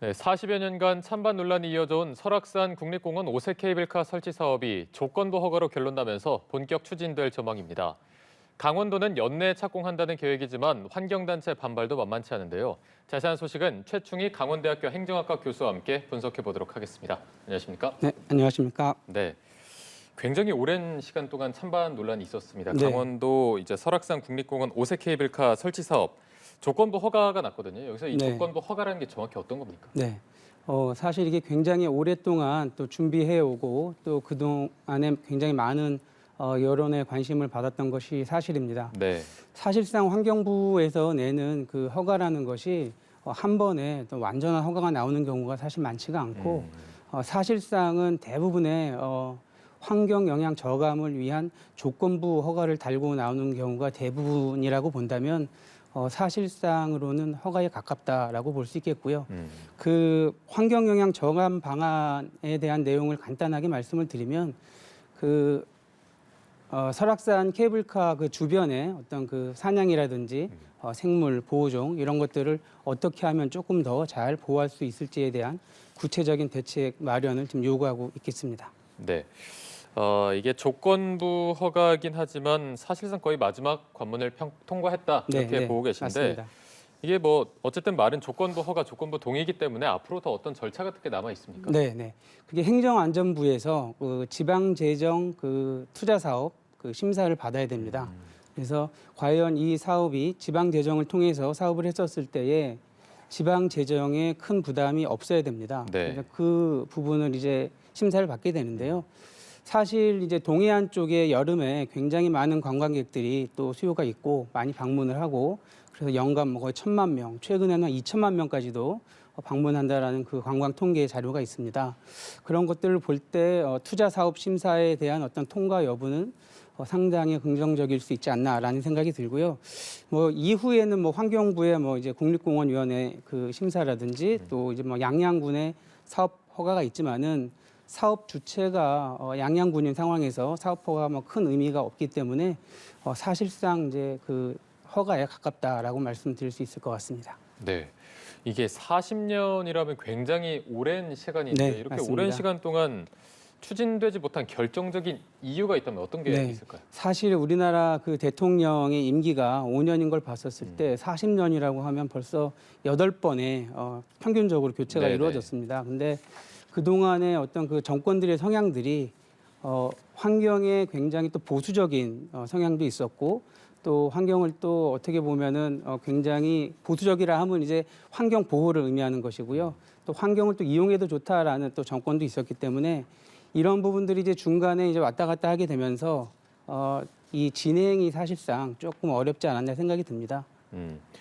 네, 40여 년간 찬반 논란이 이어져온 설악산 국립공원 오색 케이블카 설치 사업이 조건부 허가로 결론나면서 본격 추진될 전망입니다. 강원도는 연내에 착공한다는 계획이지만 환경단체 반발도 만만치 않은데요. 자세한 소식은 최충희 강원대학교 행정학과 교수와 함께 분석해 보도록 하겠습니다. 안녕하십니까? 네, 안녕하십니까? 네, 굉장히 오랜 시간 동안 찬반 논란이 있었습니다. 네. 강원도 설악산 국립공원 오색 케이블카 설치 사업 조건부 허가가 났거든요. 여기서 이 네. 조건부 허가라는 게 정확히 어떤 겁니까? 네. 사실 이게 굉장히 오랫동안 또 준비해 오고 또 그동안에 굉장히 많은 여론의 관심을 받았던 것이 사실입니다. 네. 사실상 환경부에서 내는 그 허가라는 것이 한 번에 또 완전한 허가가 나오는 경우가 사실 많지가 않고 사실상은 대부분의 환경 영향 저감을 위한 조건부 허가를 달고 나오는 경우가 대부분이라고 본다면 사실상으로는 허가에 가깝다라고 볼 수 있겠고요. 그 환경 영향 저감 방안에 대한 내용을 간단하게 말씀을 드리면 그 설악산 케이블카 그 주변에 어떤 그 사냥이라든지 생물 보호종 이런 것들을 어떻게 하면 조금 더 잘 보호할 수 있을지에 대한 구체적인 대책 마련을 지금 요구하고 있겠습니다. 네. 이게 조건부 허가긴 하지만 사실상 거의 마지막 관문을 통과했다 이렇게 보고 계신데 맞습니다. 이게 어쨌든 말은 조건부 허가, 조건부 동의이기 때문에 앞으로 더 어떤 절차 같은 게 남아 있습니까? 네. 그게 행정안전부에서 그 지방재정 그 투자 사업 그 심사를 받아야 됩니다. 그래서 과연 이 사업이 지방재정을 통해서 사업을 했었을 때에 지방재정에 큰 부담이 없어야 됩니다. 네. 그래서 그 부분을 이제 심사를 받게 되는데요. 사실 이제 동해안 쪽에 여름에 굉장히 많은 관광객들이 또 수요가 있고 많이 방문을 하고 그래서 연간 거의 1,000만 명, 최근에는 2천만 명까지도 방문한다라는 그 관광 통계 자료가 있습니다. 그런 것들을 볼 때 투자 사업 심사에 대한 어떤 통과 여부는 상당히 긍정적일 수 있지 않나라는 생각이 들고요. 이후에는 환경부의 이제 국립공원위원회 그 심사라든지 또 이제 양양군의 사업 허가가 있지만은 사업 주체가 양양군인 상황에서 사업 허가가 큰 의미가 없기 때문에 사실상 이제 그 허가에 가깝다라고 말씀드릴 수 있을 것 같습니다. 네. 이게 40년이라면 굉장히 오랜 시간인데 네, 이렇게 맞습니다. 오랜 시간 동안 추진되지 못한 결정적인 이유가 있다면 어떤 게 네. 있을까요? 사실 우리나라 그 대통령의 임기가 5년인 걸 봤었을 때 40년이라고 하면 벌써 8번의 평균적으로 교체가 네네. 이루어졌습니다. 근데 그동안의 어떤 그 정권들의 성향들이 환경에 굉장히 또 보수적인 성향도 있었고 또 환경을 또 어떻게 보면은 굉장히 보수적이라 하면 이제 환경 보호를 의미하는 것이고요. 또 환경을 또 이용해도 좋다라는 또 정권도 있었기 때문에 이런 부분들이 이제 중간에 이제 왔다 갔다 하게 되면서 이 진행이 사실상 조금 어렵지 않았나 생각이 듭니다.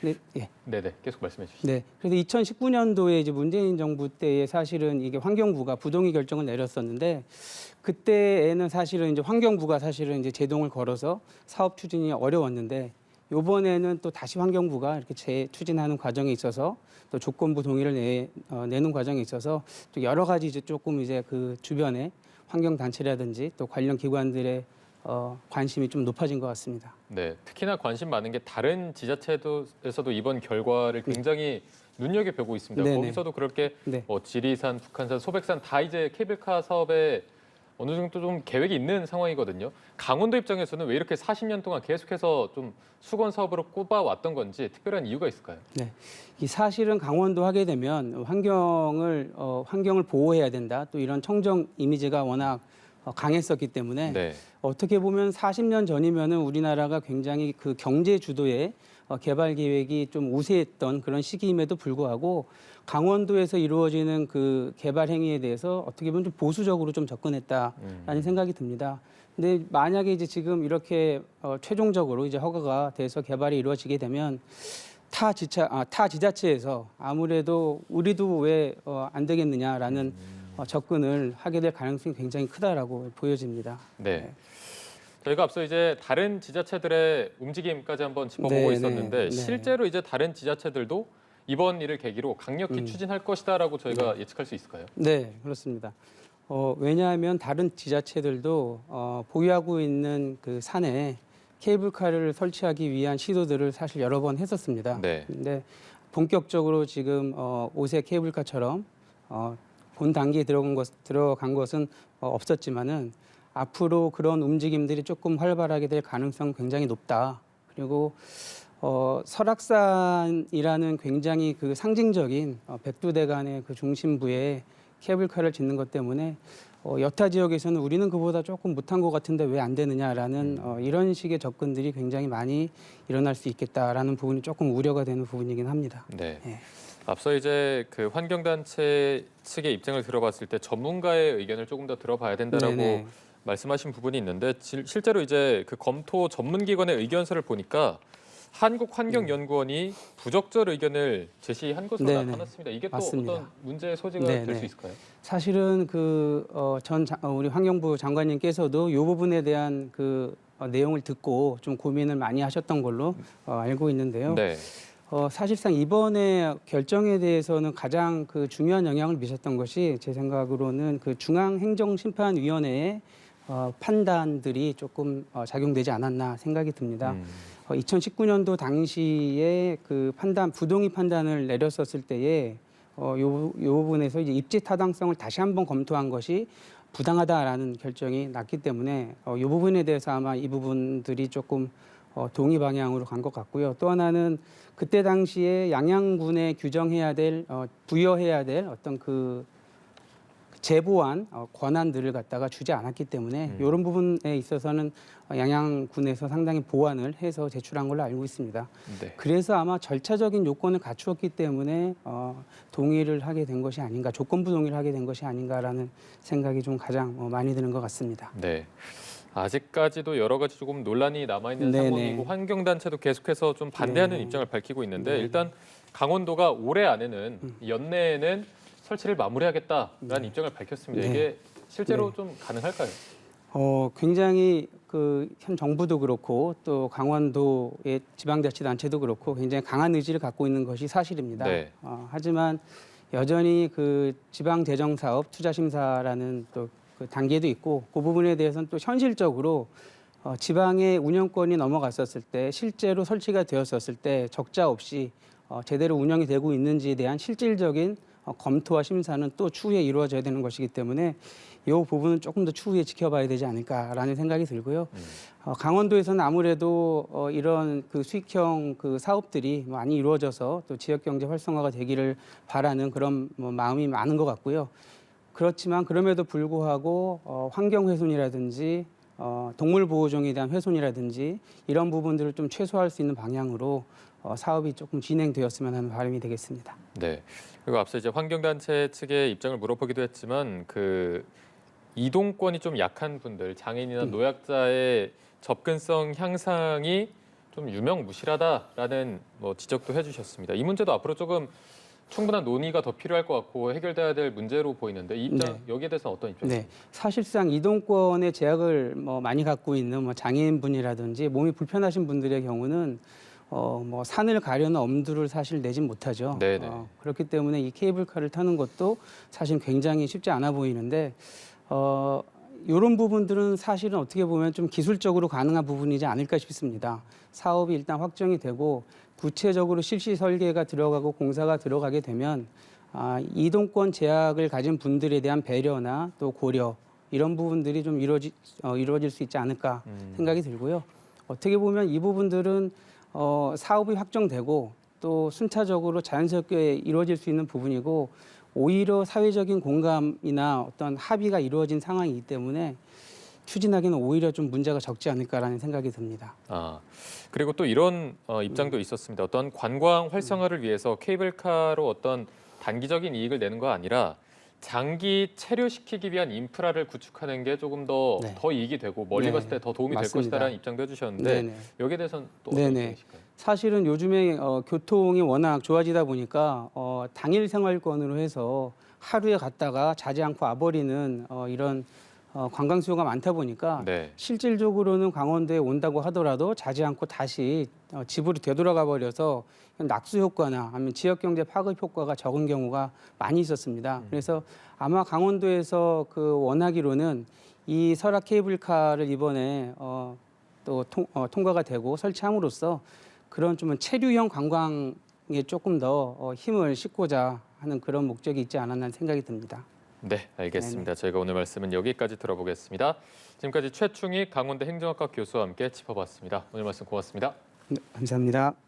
네, 예. 네네. 계속 말씀해 주시죠. 네. 그래서 2019년도에 이제 문재인 정부 때에 사실은 이게 환경부가 부동의 결정을 내렸었는데 그때에는 사실은 이제 환경부가 사실은 이제 제동을 걸어서 사업 추진이 어려웠는데 이번에는 또 다시 환경부가 이렇게 재추진하는 과정에 있어서 또 조건부 동의를 내는 과정에 있어서 또 여러 가지 이제 조금 이제 그 주변에 환경 단체라든지 또 관련 기관들의 관심이 좀 높아진 것 같습니다. 네. 특히나 관심 많은 게 다른 지자체에서도 이번 결과를 굉장히 눈여겨보고 있습니다. 네네. 거기서도 그렇게 네. 지리산, 북한산, 소백산 다 이제 케이블카 사업에 어느 정도 좀 계획이 있는 상황이거든요. 강원도 입장에서는 왜 이렇게 40년 동안 계속해서 좀 수건 사업으로 꼽아왔던 건지 특별한 이유가 있을까요? 네, 이 사실은 강원도 하게 되면 환경을 보호해야 된다. 또 이런 청정 이미지가 워낙 강했었기 때문에 네. 어떻게 보면 40년 전이면은 우리나라가 굉장히 그 경제 주도의 개발 계획이 좀 우세했던 그런 시기임에도 불구하고 강원도에서 이루어지는 그 개발 행위에 대해서 어떻게 보면 좀 보수적으로 좀 접근했다라는 생각이 듭니다. 근데 만약에 이제 지금 이렇게 최종적으로 이제 허가가 돼서 개발이 이루어지게 되면 타 지자체에서 아무래도 우리도 왜 안 되겠느냐라는 접근을 하게 될 가능성이 굉장히 크다라고 보여집니다. 네. 저희가 앞서 이제 다른 지자체들의 움직임까지 한번 짚어보고 네, 있었는데 네. 실제로 이제 다른 지자체들도 이번 일을 계기로 강력히 추진할 것이다라고 저희가 예측할 수 있을까요? 네, 그렇습니다. 왜냐하면 다른 지자체들도 보유하고 있는 그 산에 케이블카를 설치하기 위한 시도들을 사실 여러 번 했었습니다. 네. 근데 본격적으로 지금 오색 케이블카처럼 본 단계에 들어간 것은 없었지만은 앞으로 그런 움직임들이 조금 활발하게 될 가능성 굉장히 높다. 그리고 설악산이라는 굉장히 그 상징적인 백두대간의 그 중심부에 케이블카를 짓는 것 때문에 여타 지역에서는 우리는 그보다 조금 못한 것 같은데 왜 안 되느냐라는 이런 식의 접근들이 굉장히 많이 일어날 수 있겠다라는 부분이 조금 우려가 되는 부분이긴 합니다. 네. 예. 앞서 이제 그 환경단체 측의 입장을 들어봤을 때 전문가의 의견을 조금 더 들어봐야 된다라고 네네. 말씀하신 부분이 있는데 실제로 이제 그 검토 전문기관의 의견서를 보니까 한국환경연구원이 부적절 의견을 제시한 것으로 네네. 나타났습니다. 이게 또 맞습니다. 어떤 문제의 소지가 네네. 될 수 있을까요? 사실은 우리 환경부 장관님께서도 이 부분에 대한 내용을 듣고 좀 고민을 많이 하셨던 걸로 알고 있는데요. 네. 사실상 이번에 결정에 대해서는 가장 중요한 영향을 미쳤던 것이 제 생각으로는 중앙행정심판위원회의 판단들이 조금 작용되지 않았나 생각이 듭니다. 2019년도 당시에 부동의 판단을 내렸었을 때에 요 부분에서 이제 입지 타당성을 다시 한번 검토한 것이 부당하다라는 결정이 났기 때문에 이 부분에 대해서 아마 이 부분들이 조금 동의 방향으로 간 것 같고요. 또 하나는 그때 당시에 양양군에 부여해야 될 어떤 제보한 권한들을 갖다가 주지 않았기 때문에 이런 부분에 있어서는 양양군에서 상당히 보완을 해서 제출한 걸로 알고 있습니다. 네. 그래서 아마 절차적인 요건을 갖추었기 때문에 동의를 하게 된 것이 아닌가, 조건부 동의를 하게 된 것이 아닌가라는 생각이 좀 가장 많이 드는 것 같습니다. 네. 아직까지도 여러 가지 조금 논란이 남아있는 네네. 상황이고 환경단체도 계속해서 좀 반대하는 네. 입장을 밝히고 있는데 네. 일단 강원도가 올해 안에는 연내에는 설치를 마무리하겠다라는 입장을 밝혔습니다. 네. 이게 실제로 네. 좀 가능할까요? 굉장히 현 정부도 그렇고 또 강원도의 지방자치단체도 그렇고 굉장히 강한 의지를 갖고 있는 것이 사실입니다. 네. 하지만 여전히 지방재정사업 투자심사라는 또 단계도 있고 그 부분에 대해서는 또 현실적으로 지방의 운영권이 넘어갔었을 때 실제로 설치가 되었었을 때 적자 없이 제대로 운영이 되고 있는지에 대한 실질적인 검토와 심사는 또 추후에 이루어져야 되는 것이기 때문에 이 부분은 조금 더 추후에 지켜봐야 되지 않을까라는 생각이 들고요. 강원도에서는 아무래도 이런 수익형 사업들이 많이 이루어져서 또 지역 경제 활성화가 되기를 바라는 그런 마음이 많은 것 같고요. 그렇지만 그럼에도 불구하고 환경 훼손이라든지 동물 보호종에 대한 훼손이라든지 이런 부분들을 좀 최소화할 수 있는 방향으로 사업이 조금 진행되었으면 하는 바람이 되겠습니다. 네. 그리고 앞서 이제 환경단체 측의 입장을 물어보기도 했지만 이동권이 좀 약한 분들, 장애인이나 노약자의 접근성 향상이 좀 유명무실하다라는 지적도 해주셨습니다. 이 문제도 앞으로 조금 충분한 논의가 더 필요할 것 같고 해결돼야 될 문제로 보이는데 이 입장 네. 여기에 대해서 어떤 입장이세요? 네, 사실상 이동권의 제약을 많이 갖고 있는 장애인분이라든지 몸이 불편하신 분들의 경우는 산을 가려는 엄두를 사실 내진 못하죠. 네네. 그렇기 때문에 이 케이블카를 타는 것도 사실 굉장히 쉽지 않아 보이는데 이런 부분들은 사실은 어떻게 보면 좀 기술적으로 가능한 부분이지 않을까 싶습니다. 사업이 일단 확정이 되고 구체적으로 실시 설계가 들어가고 공사가 들어가게 되면 이동권 제약을 가진 분들에 대한 배려나 또 고려 이런 부분들이 좀 이루어질 수 있지 않을까 생각이 들고요. 어떻게 보면 이 부분들은 사업이 확정되고 또 순차적으로 자연스럽게 이루어질 수 있는 부분이고 오히려 사회적인 공감이나 어떤 합의가 이루어진 상황이기 때문에 추진하기는 오히려 좀 문제가 적지 않을까라는 생각이 듭니다. 그리고 또 이런 입장도 있었습니다. 어떤 관광 활성화를 위해서 케이블카로 어떤 단기적인 이익을 내는 거 아니라 장기 체류시키기 위한 인프라를 구축하는 게 조금 더 이익이 되고 멀리 네. 갔을 때 더 도움이 될 맞습니다. 것이다라는 입장도 해주셨는데 네네. 여기에 대해서는 또 어떤 네네. 입장이실까요? 사실은 요즘에 교통이 워낙 좋아지다 보니까 당일 생활권으로 해서 하루에 갔다가 자지 않고 와버리는 이런 관광 수요가 많다 보니까 네. 실질적으로는 강원도에 온다고 하더라도 자지 않고 다시 집으로 되돌아가 버려서 낙수 효과나 아니면 지역 경제 파급 효과가 적은 경우가 많이 있었습니다. 그래서 아마 강원도에서 원하기로는 이 설악 케이블카를 이번에 통과가 되고 설치함으로써 그런 좀 체류형 관광 조금 더 힘을 싣고자 하는 그런 목적이 있지 않았나 생각이 듭니다. 네, 알겠습니다. 저희가 오늘 말씀은 여기까지 들어보겠습니다. 지금까지 최충익 강원대 행정학과 교수와 함께 짚어봤습니다. 오늘 말씀 고맙습니다. 네, 감사합니다.